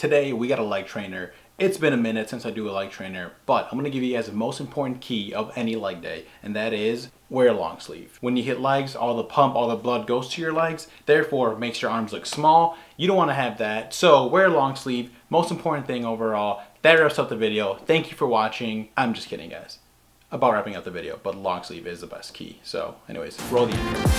Today we got a leg trainer. It's been a minute since I do a leg trainer, but I'm gonna give you guys the most important key of any leg day, and that is wear a long sleeve. When you hit legs, all the blood goes to your legs, therefore it makes your arms look small. You don't wanna have that, so wear a long sleeve. Most important thing overall. That wraps up the video. Thank you for watching. I'm just kidding, guys. About wrapping up the video, but long sleeve is the best key. So anyways, roll the intro.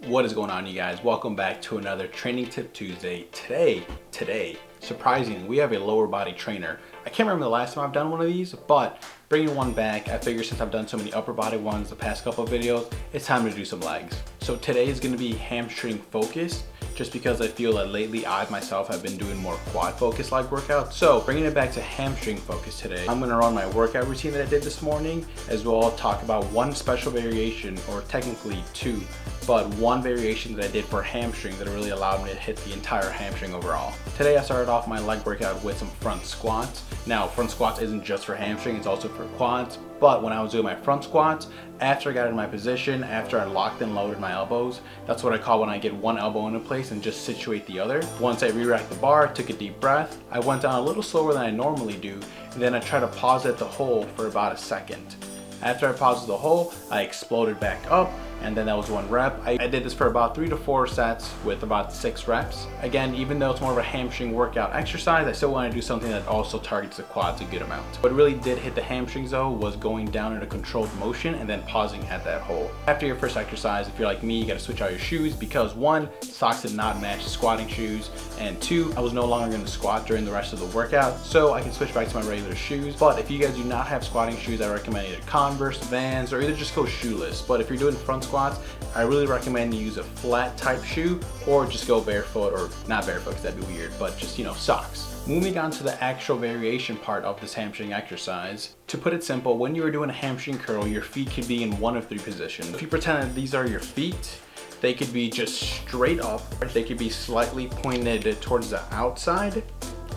What is going on, you guys? Welcome back to another Training Tip Tuesday. Today, surprisingly, we have a lower body trainer. I can't remember the last time I've done one of these, but bringing one back, I figure since I've done so many upper body ones the past couple of videos, it's time to do some legs. So today is going to be hamstring focused, just because I feel that lately I myself have been doing more quad focused leg workouts. So bringing it back to hamstring focus today, I'm going to run my workout routine that I did this morning, as well as talk about one special variation, or technically two, but one variation that I did for hamstring that really allowed me to hit the entire hamstring overall. Today I started off my leg workout with some front squats. Now front squats isn't just for hamstring, it's also for quads, but when I was doing my front squats, after I got in my position, after I locked and loaded my elbows, that's what I call when I get one elbow into place and just situate the other. Once I re-racked the bar, took a deep breath, I went down a little slower than I normally do, and then I tried to pause at the hole for about a second. After I paused the hole, I exploded back up, and then that was one rep. I did this for about 3 to 4 sets with about 6 reps. Again, even though it's more of a hamstring workout exercise, I still want to do something that also targets the quads a good amount. What really did hit the hamstrings though was going down in a controlled motion and then pausing at that hole. After your first exercise, if you're like me, you got to switch out your shoes because 1, socks did not match the squatting shoes, and 2, I was no longer going to squat during the rest of the workout, so I can switch back to my regular shoes. But if you guys do not have squatting shoes, I recommend either Converse, Vans, or either just go shoeless. But if you're doing front squats, I really recommend you use a flat type shoe or just go barefoot, or not barefoot because that'd be weird, but just, socks. Moving on to the actual variation part of this hamstring exercise. To put it simple, when you are doing a hamstring curl, your feet could be in one of 3 positions. If you pretend that these are your feet, they could be just straight up, they could be slightly pointed towards the outside,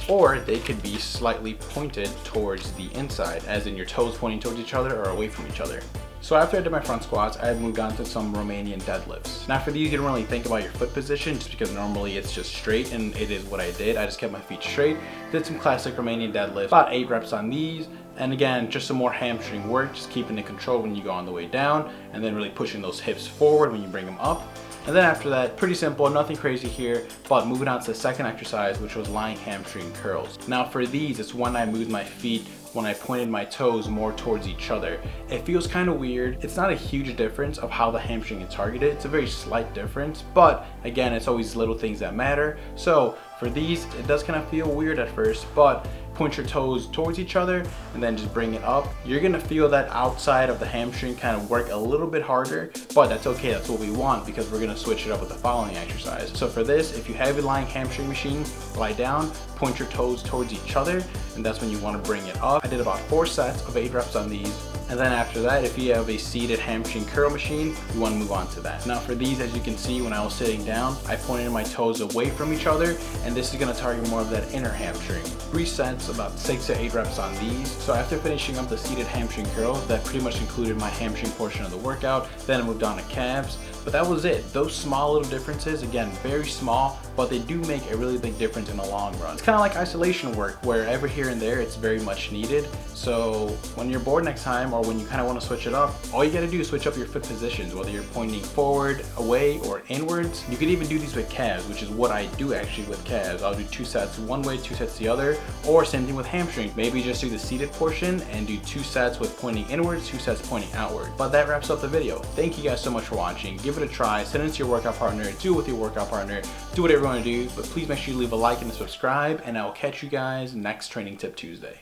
or they could be slightly pointed towards the inside, as in your toes pointing towards each other or away from each other. So after I did my front squats, I moved on to some Romanian deadlifts. Now for these, you don't really think about your foot position just because normally it's just straight, and it is what I did. I just kept my feet straight, did some classic Romanian deadlifts, about 8 reps on these. And again, just some more hamstring work, just keeping it controlled when you go on the way down, and then really pushing those hips forward when you bring them up. And then after that, pretty simple, nothing crazy here, but moving on to the second exercise, which was lying hamstring curls. Now for these, it's when I moved my feet, when I pointed my toes more towards each other. It feels kind of weird. It's not a huge difference of how the hamstring is targeted. It's a very slight difference, but again, it's always little things that matter. So for these, it does kind of feel weird at first, but point your toes towards each other and then just bring it up. You're gonna feel that outside of the hamstring kind of work a little bit harder, but that's okay. That's what we want because we're gonna switch it up with the following exercise. So for this, if you have a lying hamstring machine, lie down, point your toes towards each other, and that's when you want to bring it up. I did about 4 sets of 8 reps on these. And then after that, if you have a seated hamstring curl machine, you want to move on to that. Now for these, as you can see, when I was sitting down, I pointed my toes away from each other, and this is going to target more of that inner hamstring. 3 sets, about 6 to 8 reps on these. So after finishing up the seated hamstring curls, that pretty much included my hamstring portion of the workout. Then I moved on to calves, but that was it. Those small little differences, again, very small, but they do make a really big difference in the long run. It's kind of like isolation work, where every here and there it's very much needed. So when you're bored next time, or when you kind of want to switch it up, all you got to do is switch up your foot positions, whether you're pointing forward, away, or inwards. You could even do these with calves, which is what I do actually with calves. I'll do 2 sets one way, 2 sets the other, or same thing with hamstring. Maybe just do the seated portion and do 2 sets with pointing inwards, 2 sets pointing outward. But that wraps up the video. Thank you guys so much for watching. Give it a try, send it to your workout partner, do it with your workout partner, do whatever you want to do, but please make sure you leave a like and a subscribe, and I will catch you guys next Training Tip Tuesday.